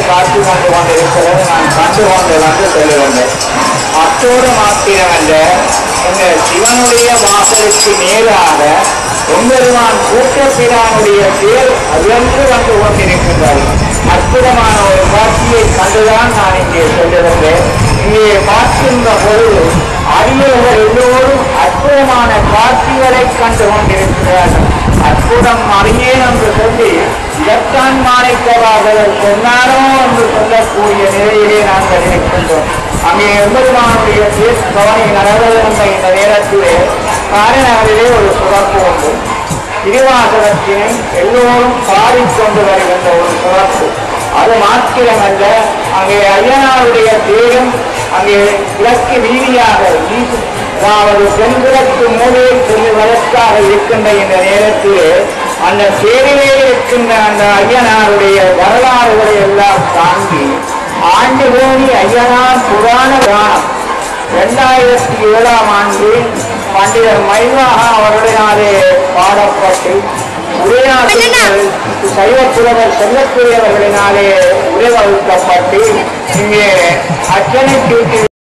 காத்து கொண்டு கொண்டிருக்கிறது நான் கண்டு கொண்டு வந்து சொல்லுகின்றேன். அத்தோடு மாத்திரமல்ல, இந்த சிவனுடைய வாசலுக்கு நேராக எம்பெருமான் கூட்டப்பிரானுடைய பேர் உயர்ந்து வந்து கொண்டிருக்கின்றது. அற்புதமான ஒரு காட்சியை கண்டுதான் நான் இங்கே சொல்லுகின்றேன். இங்கே பார்க்கின்ற பொழுது அரியவர்கள் எல்லோரும் அற்புதமான காட்சிகளை கண்டு கொண்டிருக்கிறார்கள். அற்புதம் அறியேன் என்று சொல்லி இதற்கான் மாணிக்கவாசகர் சொன்னாரோ என்று சொல்லக்கூடிய நிலையிலே நாங்கள் இருக்கின்றோம். அங்கே எம்பெருமானுடைய பவனி நடந்த இந்த நேரத்திலே காரைநகரிலே ஒரு சிறப்பு உண்டு. திருவாசகத்தினை எல்லோரும் பாடிக்கொண்டு வருகின்ற ஒரு சிறப்பு. அது மாத்திரமல்ல, அங்கே ஐயனாருடைய தேரும் அங்கே கிழக்கு வீதியாக அதாவது தென்கிழக்கு மூலையை செல்லுவதற்காக இருக்கின்ற இந்த நேரத்திலே அந்த தேரிலே இருக்கின்ற அந்த ஐயனாருடைய வரலாறுகளை எல்லாம் தாண்டி ஆண்டு கோடி ஐயனார் புராண கானம் 2007ஆம் ஆண்டு பண்டிதர் மைவாக அவர்களினாலே பாடப்பட்டு உரையாற்றல் சைவப்புலவர் செல்லக்கூடியவர்களினாலே உரைவகுக்கப்பட்டு இங்கே அச்சனை